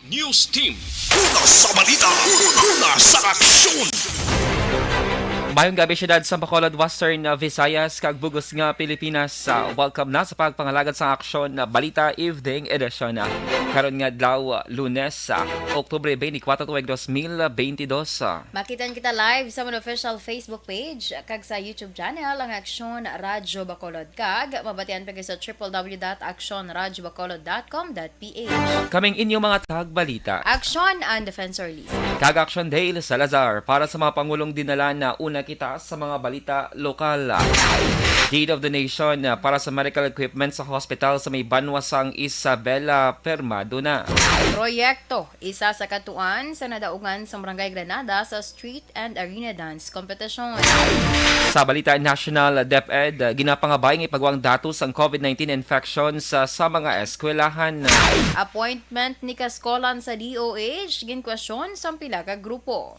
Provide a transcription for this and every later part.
News Team. Una sa balita, una sa aksyon. Mayong gabi syudad sa Bacolod, Western Visayas, kag bugos nga Pilipinas. Welcome na sa pagpangalagad sa aksyon na Balita Evening Edition. Karon nga daw Lunes, Oktubre 24, 2022. Makitan kita live sa mga official Facebook page kag sa YouTube channel ang Aksyon Radyo Bacolod, kag mabatian pa sa www.actionradyobacolod.com.ph. Kaming inyong mga tagbalita. Aksyon and Defensor List. Kag Action Dale Salazar para sa mga pangulong dinala na una kita sa mga balita lokal. Deed of Donation para sa medical equipment sa hospital sa may banwasang Isabela Permado na. Proyekto, isa sa katuan sa nadaugan sa Barangay Granada sa Street and Arena Dance Competition. Sa balita national, DepEd ginapangabay ng ipagwang datos ang COVID-19 infections sa mga eskwelahan. Appointment ni Kaskolan sa DOH, ginkwestiyon sa pila ka grupo.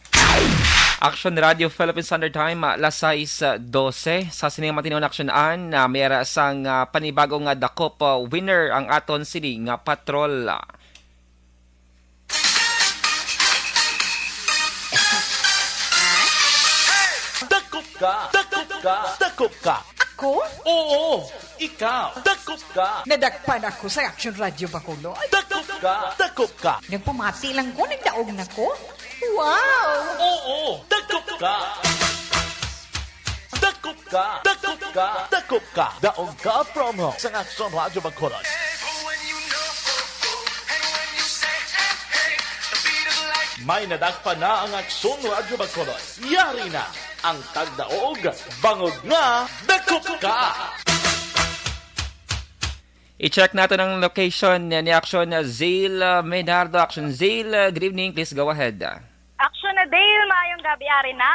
Action Radio Philippines Standard Time, alas 6:12. Sa sining matinong aksyonan, mayara sang panibagong dakop winner ang aton sining patrol. Dakop ka! Dakop ka! Dakop ka! Ako? Oo! Ikaw! Dakop ka! Nadagpan ako sa Action Radio Bacolod. Dakop ka! Dakop ka! Nagpamati lang ko, nagdaog na ko. Wow! Oo! Dakop ka! Dakop ka! Dakop ka! Dakop ka! Daog ka promo sa Action Radio Bacolod. May nadagpa na ang Aksyon Radio Bacolod. Yari na ang tagdaog, bangog nga, dakop ka! I-check natin ang location ni Action Zale Menardo. Action Zale, good evening. Please go ahead. Action na Dale, maayong gabi, ari na,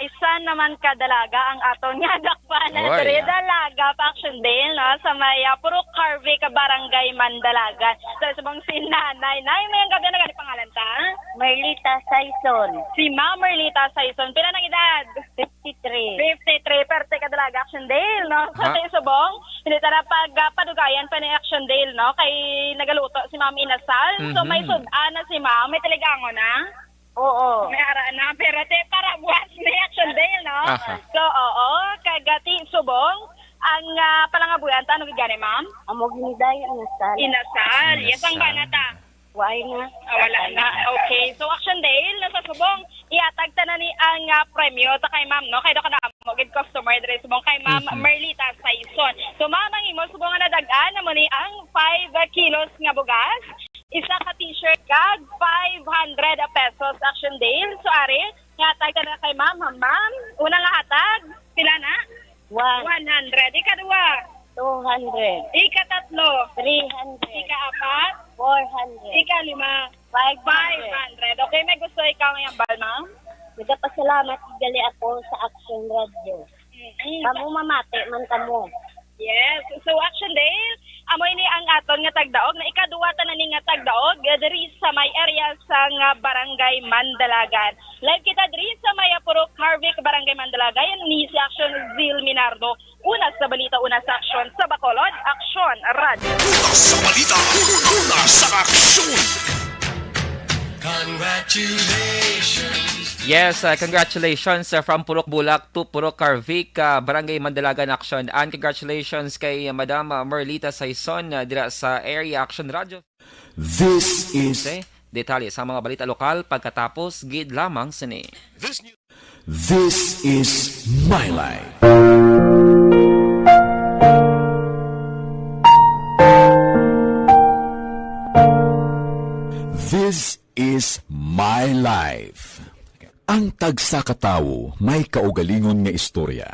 isa naman kadalaga ang aton nga dakpanan. Oy. Dari dalaga pa Action Dale, no, sa may Purok Carve ka Barangay Mandalagan. So, sabang si Nanay. Mayong gabi na gani pangalan ta? Merlita Saison, Si Ma'am Merlita Saison. Pila ng edad? 53. 53, perte kadalaga Action Dale, no? Sa Ha? tayo subong, hindi tara padugayan pa ni Action Dale, no? Kay nagaluto si Ma'am Inasal. So, may sudan na si Ma'am, may talagango na. Oo. May araan na, pero te, para buwas ni Action Dale, no? Aha. So, oo, kagati subong, ang palangabuyan, ano gani, ma'am? Amog ni Dayo Nasal. Inasal. Yes, ang banata. Why nga? Wala na. Okay. So, Action Dale, nasa subong, iatag ta na ni ang premyo ta kay ma'am, no? Kaya ka na mogid customer dire subong kay ma'am Merlita Saison. So, ma'am, ang imo subong nga nadagaan na mo ni ang 5 kilos nga bugas. Isa ka t-shirt kag 500 pesos Action Dale. So, ari, iatag ta na kay ma'am. Ma'am, unang hatag, pila na? 100. Ika-2. 200. Ika-3. 300. Ika-4. 400. Ika-5. 500. Okay, may gusto ikaw ngayong bal, ma'am? Nagapasalamat gali ako sa Action Radio. Kamu mamati man kamo. Yes. So, Action Dale, amoy ni ang aton nga tagdaog na ikaduwa ta na ni nga tagdaog diri sa may area sa nga Barangay Mandalagan. Live kita diri sa may Purok Harvick Barangay Mandalagan ni si Action Zil Minardo. Una sa balita, una sa aksyon sa Bacolod, Action Radio. Una sa balita, una sa aksyon. Yes, congratulations from Purok Bulak to Purok Carvic, Barangay Mandalagan Action. And congratulations kay Madam Merlita Saison dira sa Area Action Radio. This is Detalye sa mga balita lokal pagkatapos gid lamang sini. This is My Life. This is My Life. Ang tagsa katawo may kaugalingon nga istorya.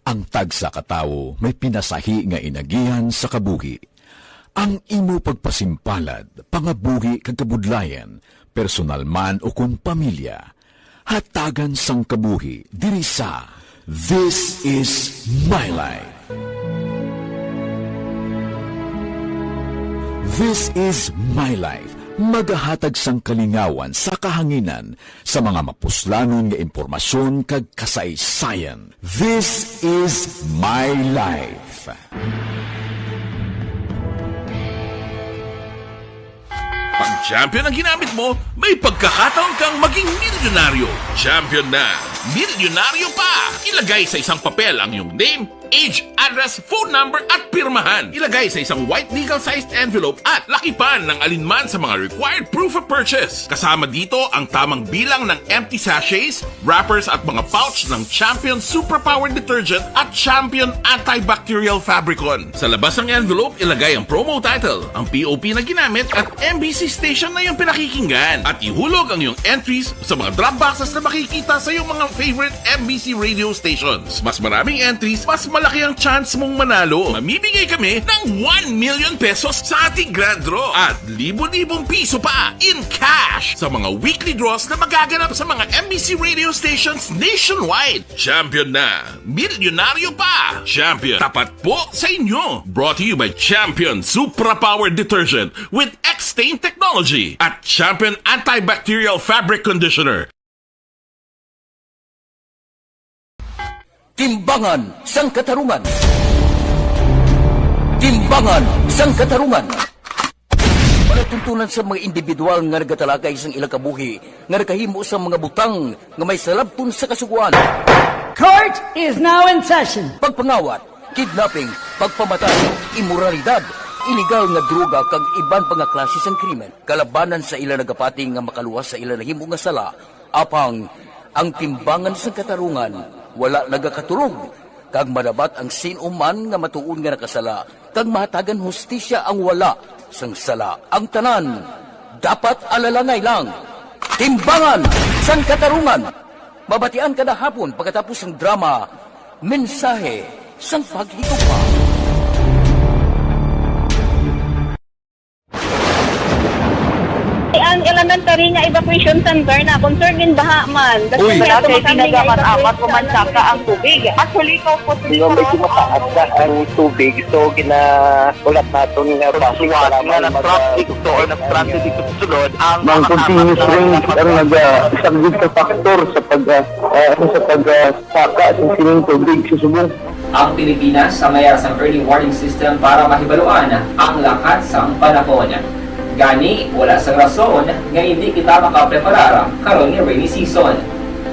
Ang tagsa katawo may pinasahi nga inagihan sa kabuhi. Ang imo pagpasimpalad, pangabuhi kag kabudlayan, personal man o kung pamilya, hatagan sang kabuhi diri sa This is My Life. This is My Life. Magahatag sang kalingawan sa kahanginan sa mga mapuslanon nga impormasyon kag kasaysayan. This is My Life. Champion ang ginamit mo, may pagkakataon kang maging milyonaryo. Champion na! Milyonaryo pa! Ilagay sa isang papel ang iyong name, age, address, phone number at pirmahan. Ilagay sa isang white legal-sized envelope at lakipan ng alinman sa mga required proof of purchase. Kasama dito ang tamang bilang ng empty sachets, wrappers at mga pouch ng Champion Superpower Detergent at Champion Antibacterial Fabricon. Sa labas ng envelope, ilagay ang promo title, ang POP na ginamit at MBC station na iyong pinakikinggan. At ihulog ang iyong entries sa mga drop boxes na makikita sa iyong mga favorite MBC radio stations. Mas maraming entries, mas malaki ang chance mong manalo. Mamimigay kami ng 1 million pesos sa ating grand draw at libo-libong piso pa in cash sa mga weekly draws na magaganap sa mga MBC radio stations nationwide. Champion na! Milyonaryo pa! Champion, tapat po sa inyo! Brought to you by Champion Supra Power Detergent with X-Stain Technology at Champion Antibacterial Fabric Conditioner. Timbangan sang katarungan. Timbangan sang katarungan. Panatuntunan sa mga individual nga nagatalagay sang ilang kabuhi nga nakahimo sa mga butang nga may salabton sa kasuguan. Court is now in session. Pagpangawat, kidnapping, pagpamatay, immoralidad, illegal nga droga kag iban pa nga klase sang krimen. Kalabanan sa ilang nagapati nga makaluwas sa ilang nahimo nga sala, apang ang timbangan sang katarungan wala nagakatulog, kag madabat ang sinuman nga matuon nga nakasala, kag mahatagan hustisya ang wala sang sala. Ang tanan, dapat alalangay lang. Timbangan sang katarungan. Mabatian kada hapon pagkatapos ng drama, mensahe sang paghikupa. Ang elementary nga evacuation center na concern din baha man. Uy, kaya pinagamat-amat kumansaka ang tubig. Actually, ko po medyo mataas na ang tubig. So, ginaulat natin nga basiwala nga ng traffic to or nag-traffic dito sa sulod. Ang continuous range ang isang good factor sa pagsaka sa sining tubig sa subong. Ang Pilipinas sa mayroon sa early warning system para mahibaluan ang lakas ng panahon. Gani, wala sa rason nga hindi kita makapreparar karon ni rainy season.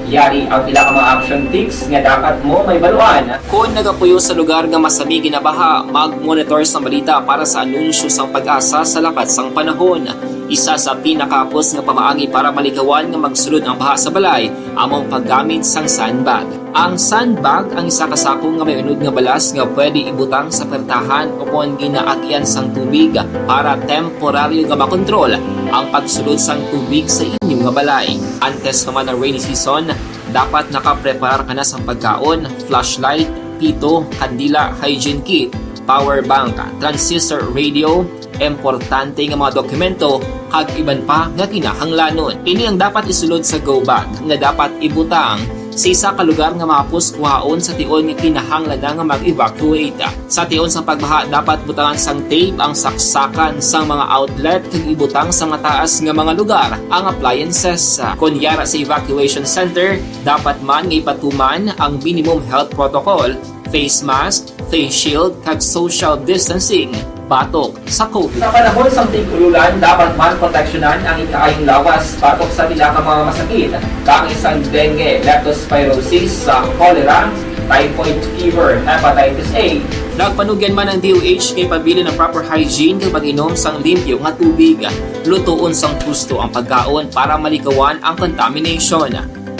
Yari ang pila ka mga action tips nga dapat mo may baluan. Kung nagapuyo sa lugar nga masami ginabaha, mag-monitor sa balita para sa anunsyo sang pag-asa sa lakas sang panahon. Isa sa pinakapos nga pamaagi para malikawan nga magsulod ang baha sa balay, among paggamit sang sandbag. Ang sandbag ang isa ka sako nga may unod nga balas nga pwede ibutang sa pertahan upon ginaagyan sang tubig para temporaryo nga makontrol ang pagsulod sang tubig sa inyong nga balay. Antes naman ng rainy season, dapat nakapreparar ka na sang pagkaon, flashlight, pito, kandila, hygiene kit, power bank, transistor radio, importante nga mga dokumento kag iban pa nga kinahanglanon. Ini ang dapat isulod sa go bag nga dapat ibutang sa isa ka lugar nga mapus kuhaon sa tion nga kinahanglan nga mag-evacuate. Sa tion sa pagbaha dapat butangan sang tape ang saksakan sang mga outlet kag ibutang sa mataas nga mga lugar ang appliances. Kunyara sa evacuation center, dapat man nga ipatuman ang minimum health protocol, face mask, face shield kag social distancing batok sa COVID. Sa panahon sa tig-ululan, dapat man proteksyonan ang ikaayong lawas batok sa pila ka mga masakit. Kang isang dengue, leptospirosis, cholera, typhoid fever, hepatitis A. Nagpanugyan man ang DOH kay pabili ng proper hygiene kay pag-inom sang limpyo nga tubig. Lutuon sang gusto ang pagkaon para malikawan ang contamination.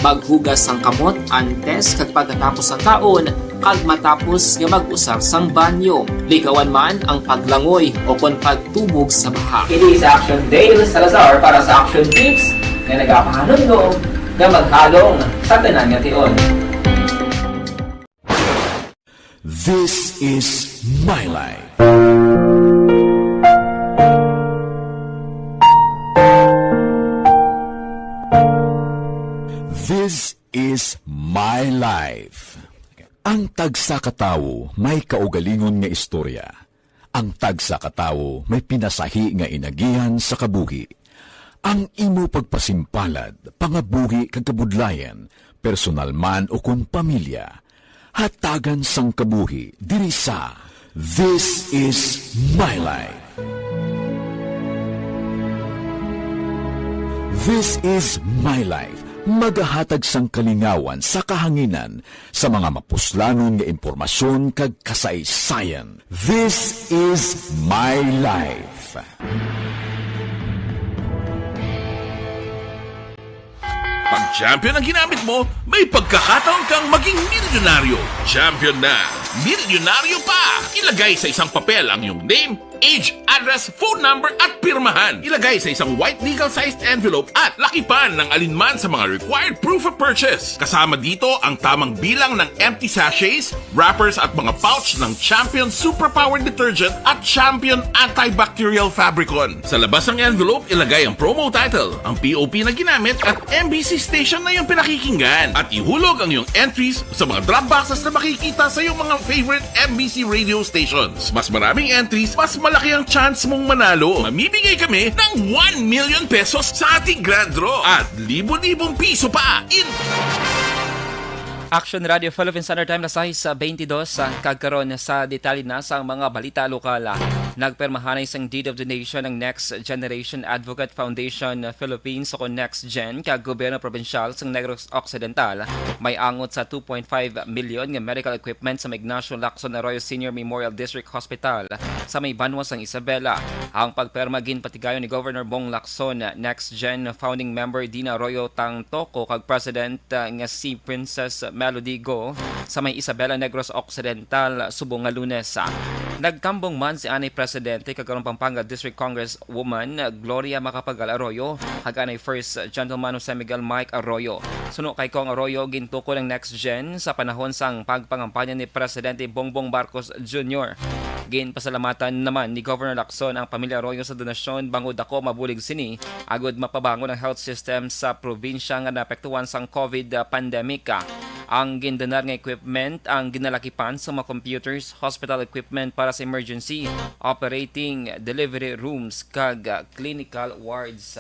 Maghugas sang kamot antes kag pagkatapos ang kaon kag matapos nga mag-usar sang banyo. Likawan man ang paglangoy o kon pagtubog sa baha. Kini sa Action Dale Salazar para sa Action Tips nga nagapahanundong nga maghalong sa tanan nga tion. This is My Life. This is My Life. Ang tagsa katawo may kaugalingon nga istorya. Ang tagsa katawo may pinasahi nga inagihan sa kabuhi. Ang imo pagpasimpalad, pangabuhi kag kabudlayan, personal man o kun pamilya, hatagan sang kabuhi diri sa This is My Life. This is My Life. Magahatag sang kalingawan sa kahanginan sa mga mapuslanon nga impormasyon kag kasaysayan. This is My Life. Pag champion ang ginamit mo, may pagkakataon kang maging milyonaryo. Champion na! Milyonaryo pa! Ilagay sa isang papel ang iyong name, age, address, phone number at pirmahan. Ilagay sa isang white legal-sized envelope at lakipan ng alinman sa mga required proof of purchase. Kasama dito ang tamang bilang ng empty sachets, wrappers at mga pouch ng Champion Superpower Detergent at Champion Antibacterial Fabricon. Sa labas ng envelope, ilagay ang promo title, ang POP na ginamit at MBC station na yung pinakikinggan. At ihulog ang iyong entries sa mga drop boxes na makikita sa iyong mga favorite MBC radio stations. Mas maraming entries, mas malaki ang chance mong manalo. Mamimigay kami ng 1 million pesos sa ating grand draw at libo-libong piso pa in Action Radio Philippine Standard Time na sa 22 kagkaroon sa detalye na sa mga balita lokal. Nagpermahan na isang deed of donation ng Next Generation Advocate Foundation Philippines o Next Gen kag gobyerno probensyal sa Negros Occidental. May angot sa 2.5 million nga medical equipment sa Ignacio Lacson Arroyo Senior Memorial District Hospital sa may Banwas ng Isabela. Ang pagperma ginpatigayon ni Governor Bong Lacson, Next Gen founding member Dina Arroyo Tangtoco kag President nga si Princess Melody Go sa may Isabela Negros Occidental subong nga Lunes. Nagkambong man si Anay Presidente kagawang Pampanga District Congresswoman Gloria Macapagal Arroyo kag Anay First Gentleman Jose Miguel Mike Arroyo. Suno kay Kong Arroyo gintuko ng Next Gen sa panahon sang pagpangampanya ni Presidente Bongbong Marcos Jr. Ginpasalamatan naman ni Governor Lacson ang pamilya Arroyo sa donasyon bangod ako mabulig sini agud mapabango ng health system sa probinsya nga naapektuhan sang COVID pandemic. Ang gindanar nga equipment ang ginalakipan sa mga computers, hospital equipment para sa emergency, operating delivery rooms kag clinical wards.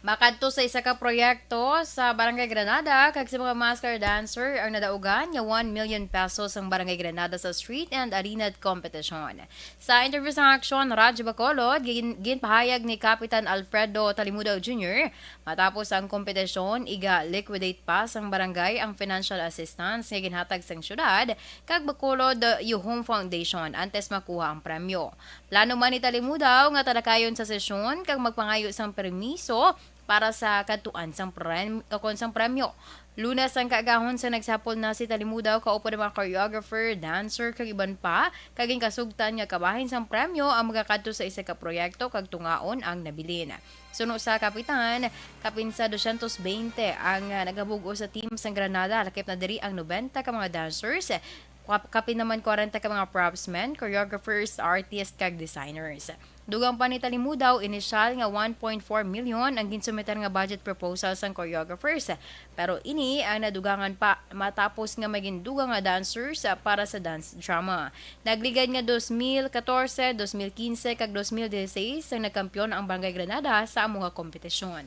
Makadto sa isa ka proyekto sa Barangay Granada kag sa mga masker dancer ang nadaugan nga 1 million pesos ang Barangay Granada sa street and arena competition. Sa interview sa Aksyon Radyo Bacolod, ginpahayag ni Kapitan Alfredo Talimudaw Jr. matapos ang kompetisyon iga liquidate pa sang barangay ang financial assistance nga ginhatag sang syudad kag Bacolod Home Foundation antes makuha ang premyo. Plano man ni Talimudaw nga talakayon sa sesyon kag magpangayo sang permiso para sa katuan sang premyo. Lunes ang kaagahon sa nagsapol na si Talimudaw kaupo ng mga choreographer, dancer kag iban pa kaging kasugtan nga kabahin sang premyo ang magakadto sa isa ka proyekto kag tungaon ang nabilin. Suno sa kapitan, kapinsa 220 ang nagabugo sa team sang Granada, lakip na diri ang 90 ka mga dancers. Kapin naman 40 ka mga propsmen, choreographers, artists kag designers. Dugang pa ni Talimudaw, inisyal nga 1.4 million ang ginsumitan nga budget proposal sang choreographers. Pero ini ang nadugangan pa matapos nga maging dugang nga dancers para sa dance drama. Nagligad nga 2014, 2015 kag 2016 ang nagkampiyon ang Barangay Granada sa among kompetisyon.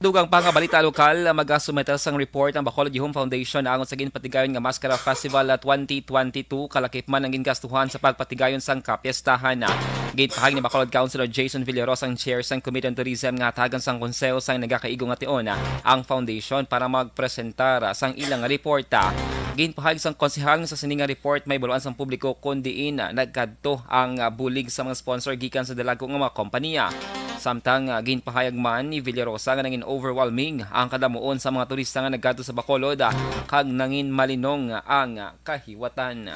Dugang pa nga balita lokal, mag-sumita sang report ang Bacolod Home Foundation angon sa ginpatigayon nga Mascara Festival 2022 kalakip man ang gingastuhan sa pagpatigayon sang kapiestahan. Gitpahag ni Bacolod Councilor Jason Villaros ang chair sang Committee on Tourism nga hatagan sang konseho sang nagakaigo nga tion ang foundation para magpresentar sang ilang reporta. Ginpahag sang konsehal sa sininga report may buluan sang publiko kundiin nagkadto ang bulig sa mga sponsor gikan sa dalago nga mga kompanya. Samtang ginpahayag man ni Villarosa nga nangin overwhelming ang kadamuon sa mga turista nga nagkadto sa Bacolod kag nangin malinong ang kahiwatan.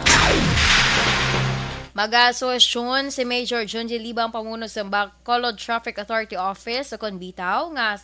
Mag-asosyon si Major Junji Libang pamuno sa Bacolod Traffic Authority Office sa Conbitaw nga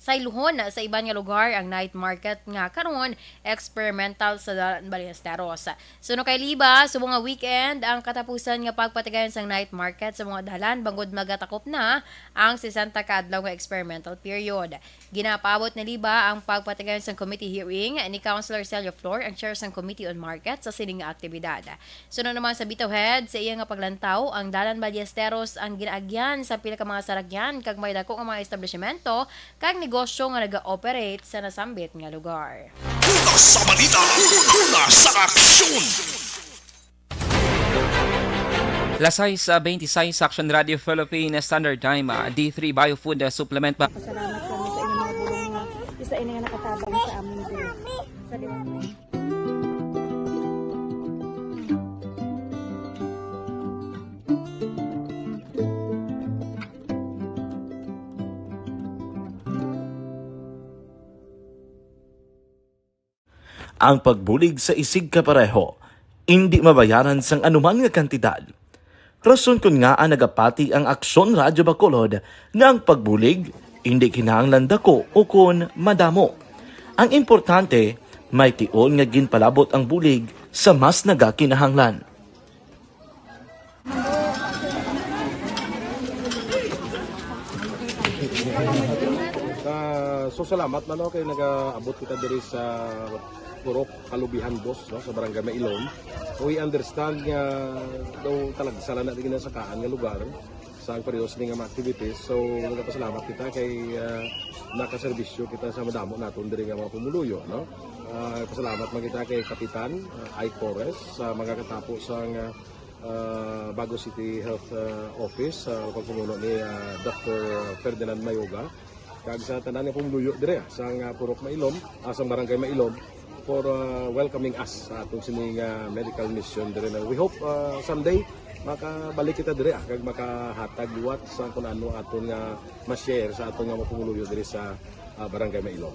sa iluhon sa iban nga lugar ang night market nga karon experimental sa Dalan Ballesteros. Suno kay Liba, sa mga weekend ang katapusan nga pagpatigayon sang night market sa mga dalan bangod magatakop na ang 60 ka adlaw nga experimental period. Ginapaabot ni Liba ang pagpatigayon sang committee hearing ni Councilor Celio Flor, ang chair sang Committee on Market sa sining nga aktibidad. Suno naman sa Bitaw Head, sa iya nga paglantaw ang Dalan Ballesteros ang ginaagyan sa pila ka mga saragyan kag may dako nga mga establishmento kag negosyo nga naga-operate sa nasambit nga lugar. Una sa balita, una sa aksyon! Lasay sa 26 Action Radio Philippines Standard Time, D3 Biofood Supplement pa. Salamat kami sa inyong mga bulong nga isa ini nga nakatabang sa amin din. Sa Ang pagbulig sa isig kapareho, hindi mabayaran sang anuman nga kantidad. Rason kun nga ang nagapati ang Aksyon Radyo Bacolod nga ang pagbulig hindi kinahanglan dako o kun madamo. Ang importante, may tion nga ginpalabot ang bulig sa mas nagakinahanglan. So salamat man kay nagaabot kita diri sa Purok Kalubihan Boss no, sa Barangay Mailom. We understand nga daw talaga sala na din sa kaan nga lugar sa periyos ni nga mga activities. So nagapasalamat kita kay nakaserbisyo kita sa madamo naton diri nga mga pumuluyo no. Pasalamat man kita kay Kapitan I. Torres sa magkakatapos sang Bago City Health Office sa pagpumuno ni Dr. Ferdinand Mayoga kag sa tanan nga pumuluyo dire sa Purok Mailom, sa Barangay Mailom for welcoming us sa atong sining medical mission dire. We hope someday makabalik kita dire kag makahatag liwat sa kun ano aton nga ma-share sa atong nga pumuluyo dire sa Barangay Mailom.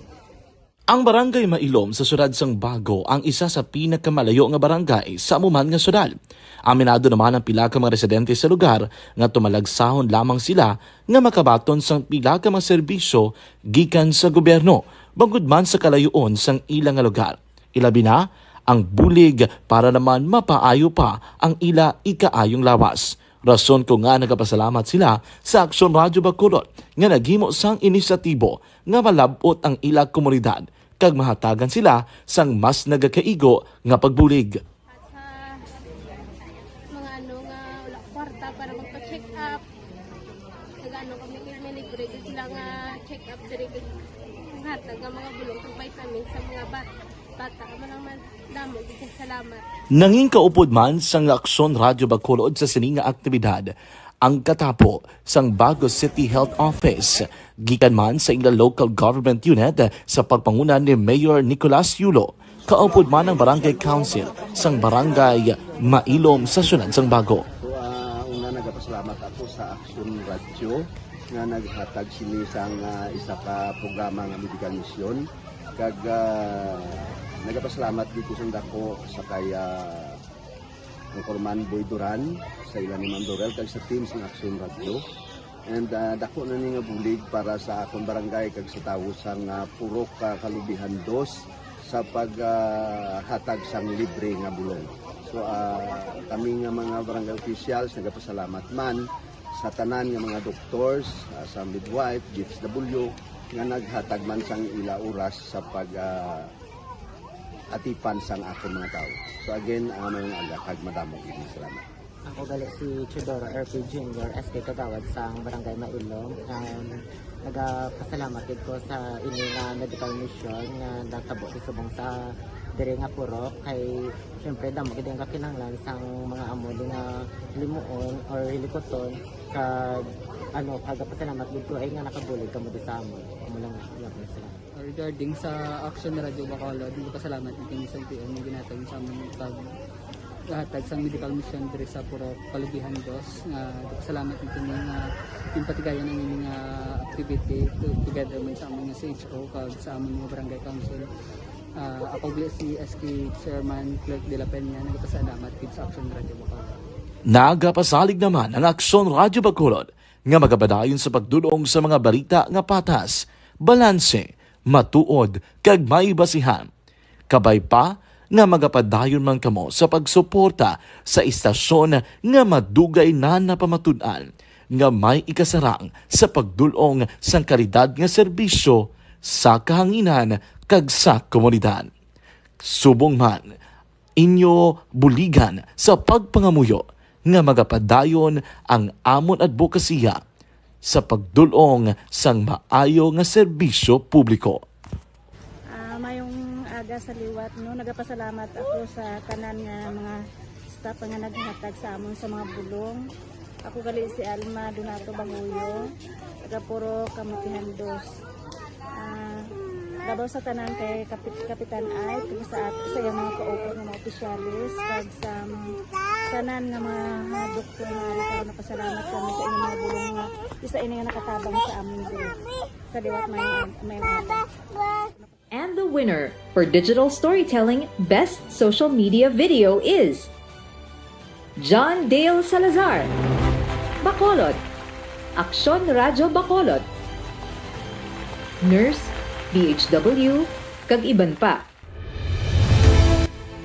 Ang Barangay Mailom sa syudad sang Bago ang isa sa pinakamalayo nga barangay sa amuman nga syudad. Aminado naman ang pila ka mga residente sa lugar nga tumalagsahon lamang sila nga makabaton sang pila ka mga serbisyo gikan sa gobyerno bangod man sa kalayuon sang ilang nga lugar. Ilabi na ang bulig para naman mapaayo pa ang ila ikaayong lawas. Rason ko nga nagapasalamat sila sa Aksyon Radyo Bacolod nga naghimo sang inisyatibo nga malabot ang ila komunidad kag mahatagan sila sang mas nagakaigo nga pagbulig. Mga ano nga wala kwarta para magpa-check up. Nagano kami libre sila nga check up diri hatag nga mga bulong kag vitamins sa mga bata man damo gid salamat. Nanging kaupod man sang Aksyon Radyo Bacolod sa sining nga aktibidad ang katapo sang Bago City Health Office gikan man sa ila local government unit sa pagpanguna ni Mayor Nicolas Yulo. Kaupod man ang Barangay Council sang Barangay Mailom sa syudad sang Bago. So una nagapasalamat ako sa Aksyon Radyo nga naghatag sini sang isa ka programa nga medical mission kag nagapasalamat dito sa dako sa kaya ang Corman Boy Duran sa ilan ni Ma'am Dorel kag sa team sa Aksyon Radyo. And dako na ni nga bulig para sa akong barangay kag sa tawo sang Purok Kalubihan 2 sa paghatag sang libre nga bulong. So kami nga mga barangay officials nagapasalamat man sa tanan nga mga doctors, sa midwife, DSW nga naghatag man sang ila oras sa atipan sang akong mga tao. So again, mayong aga kag madamo gid salamat. Ako gali si Chidoro RP Jr. SK Kagawad sa Barangay Mailom. Nagapasalamat ko sa ini nga medical mission nga natabo subong sa diri nga Purok kay syempre damo gid ang kakinahanglan sang mga amo nga limuon or hilikoton kag pagapasalamat gid ko ay nga nakabulig kamo sa amo. Amo lang salamat. Regarding sa Aksyon Radio Bacolod, pasalamat din sa LTO ng ginatag sa aming paghatag sa medical mission diri sa Purok Kalubihan 2. Pasalamat din yung patigayan ng mga activity together may sa aming CHO kag sa aming mga barangay council. Ako si SK Chairman Clerk de la Peña nagpasalamat din sa Aksyon Radio Bacolod. Nagapasalig naman ang Aksyon Radyo Bacolod nga magabadayon sa pagdulong sa mga balita nga patas, balanse, matuod kag may basihan. Kabay pa nga magapadayon man kamo sa pagsuporta sa istasyon nga madugay na napamatud-an nga may ikasarang sa pagdulong sang kalidad nga serbisyo sa kahanginan kag sa komunidad. Subong man inyo buligan sa pagpangamuyo nga magapadayon ang amon advokasya sa pagdulong sang maayo nga serbisyo publiko. Mayong aga sa liwat no, nagapasalamat ako sa tanan nga mga staff nga naghatag sa amon sa mga bulong. Ako gali si Alma Donato Banguyo, taga Puro Kamutihan Dos. Labaw sa tanan kay Kapitan Ay, sa iyang mga kaupo ng mga opisyalis, kag sa tanan ng mga doktor nga rin napasalamat kami sa inyong mga bulong nga isa ini nga nakatabang sa amin din. Sa liwat may mga. And the winner for Digital Storytelling Best Social Media Video is John Dale Salazar, Bacolod, Aksyon Radyo Bacolod, Nurse BHW, kag iban pa.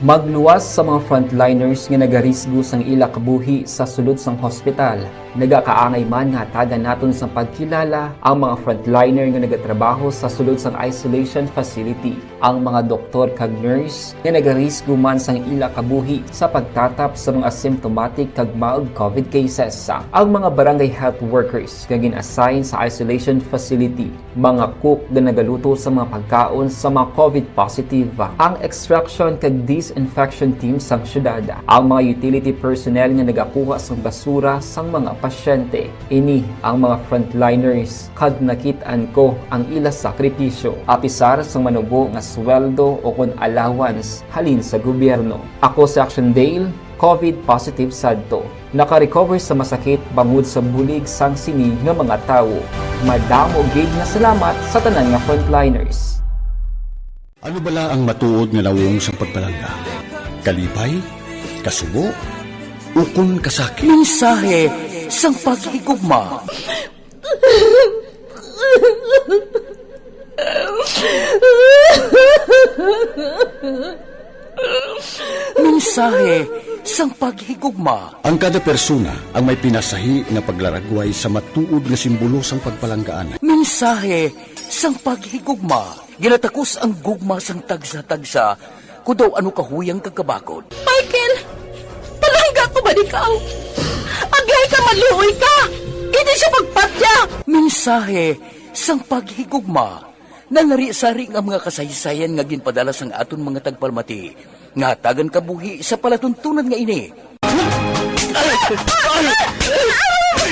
Magluwas sa mga frontliners nga nagarisgo sang ila kabuhi sa sulod sang hospital. Nagakaangay man nga hatagan naton sa pagkilala ang mga frontliner nga nagatrabaho sa sulod sang isolation facility. Ang mga doktor kag nurse nga nagarisgo man sang ila kabuhi sa pagtatap sa mga symptomatic kag mild COVID cases. Ang mga barangay health workers nga gin-assign sa isolation facility, mga cook nga nagaluto sa mga pagkaon sa mga COVID positive. Ang extraction kag disinfection team sang syudad, ang mga utility personnel nga nagakuha sang basura sang mga pasyente. Ini ang mga frontliners kad nakitaan ko ang ila sakripisyo apisar sang manubo nga sweldo o kun allowance halin sa gobyerno. Ako si Action Dale, COVID positive sadto. Naka-recover sa masakit bangod sa bulig sang sini nga mga tawo. Madamo gid na salamat sa tanan nga frontliners. Ano bala ang matuod nga lawong sa pagpalangga? Kalipay? Kasubo? Ukon kasakit? Mensahe sang paghigugma. Mensahe sang paghigugma. Ang kada persona ang may pinasahi nga paglaragway sa matuod nga simbolo sang pagpalanggaan. Mensahe sang paghigugma. Ginatakos ang gugma sang tagsa-tagsa kung daw ano kahuyang kagkabakod. Michael! Palangga ko ba ikaw? Agay ka, maluoy ka! Hindi siya magpatya! Mensahe sang paghigugma. Nanari-sari ang mga kasaysayan nga ginpadala sang aton mga tagpalmati. Nga tagan kabuhi sa palatuntunan nga ini.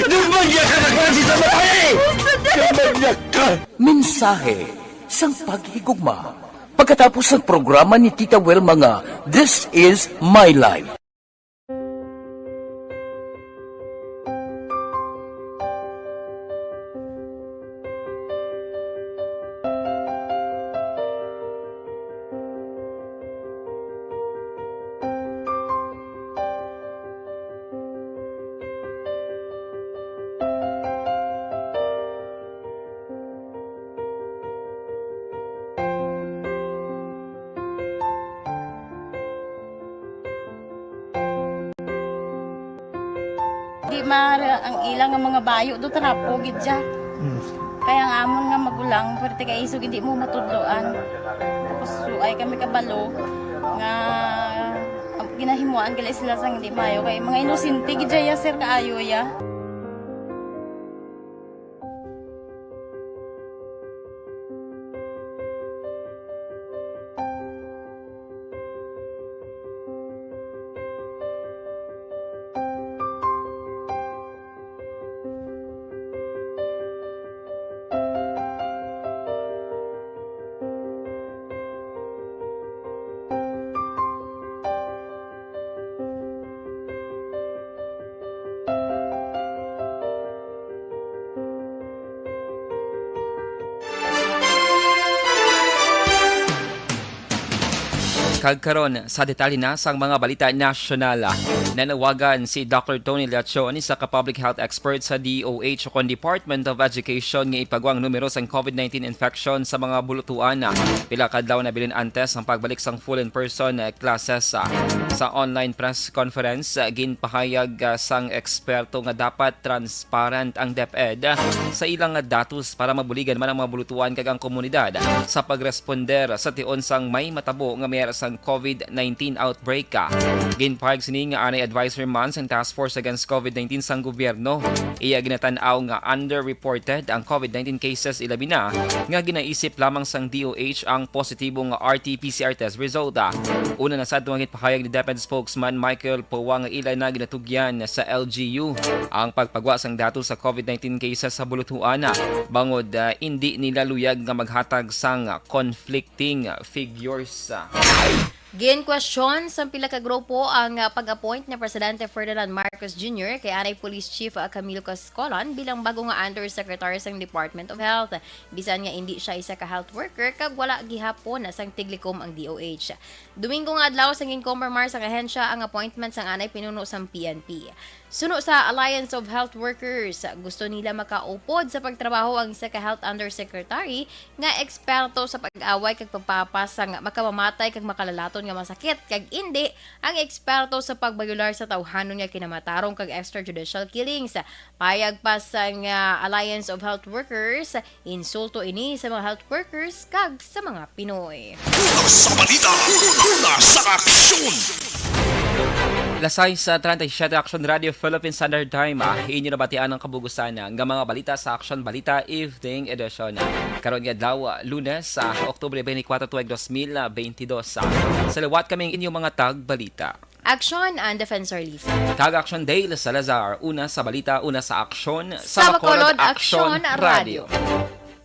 Lumagya ka na klase sa matay! Lumagya ka! Mensahe sang paghigugma. Pagkatapos ng programa ni Tita Welma nga, This is My Life. Di mara ang ilang nga mga bayo do tarapo gid siya. Kaya ang amon nga magulang pwerte kay iso hindi mo matudloan. Tapos ay kami kabalo nga ginahimuan gali sila sang hindi mayo kay mga inosente gid ya sir kaayo ya. Kagkaron sa detalye na sang mga balita nasyonal. Nanawagan si Dr. Tony Leachon sa ka-public health expert sa DOH o Department of Education nga ipagwang numero sang COVID-19 infection sa mga bulutuan. Pila kadlaw na bilin antes ang pagbalik sang full in-person classes. Sa online press conference, ginpahayag sang eksperto nga dapat transparent ang DepEd sa ilang datos para mabuligan man ang mga bulutuan kag ang komunidad sa pagresponder sa tion sang may matabo nga mayroon sang COVID-19 outbreak. Ginpahag sini nga anay advisory man sa Task Force Against COVID-19 sang gobyerno. Iya ginatanaw nga underreported ang COVID-19 cases ilabi na nga ginaisip lamang sang DOH ang positibong RT-PCR test result. Una na sa tuwang pahayag ni DepEd spokesman Michael Powa nga ila na ginatugyan sa LGU ang pagpagwa sang datos sa COVID-19 cases sa bulutuan bangod hindi nila luyag nga maghatag sang conflicting figures. Gin-question sa pila ka grupo ang pag-appoint ni Presidente Ferdinand Marcos Jr. kay Anay Police Chief Camilo Cascolan bilang bago nga Undersecretary sa Department of Health. Bisan nga hindi siya isa ka health worker kag wala gihapon sang tiglikom ang DOH. Domingo nga adlaw sa ginkompermar sang ahensya ang appointment sang Anay pinuno sang PNP. Suno sa Alliance of Health Workers, gusto nila makaupod sa pagtrabaho ang isa ka Health Undersecretary nga eksperto sa pag-away kag pagpapas sang makamamatay kag makalalaton nga masakit kag indi ang eksperto sa pagbayular sa tawhanon nga kinamatarong kag extrajudicial killings. Payag pa sang Alliance of Health Workers, insulto ini sa mga health workers kag sa mga Pinoy. Sa balita, una sa aksyon! Lasay sa 37 Action Radio Philippine Standard Time, inyo nabatian ang kabugusan ng mga balita sa Action Balita Evening Edition. Karon nga adlaw, Lunes, Oktubre 24, 2022. Sa liwat kaming inyong mga tag-balita. Action and Defensor Lisa. Tag-Action Dale Salazar, una sa balita, una sa aksyon, Sa Bacolod Action Radio. Radio.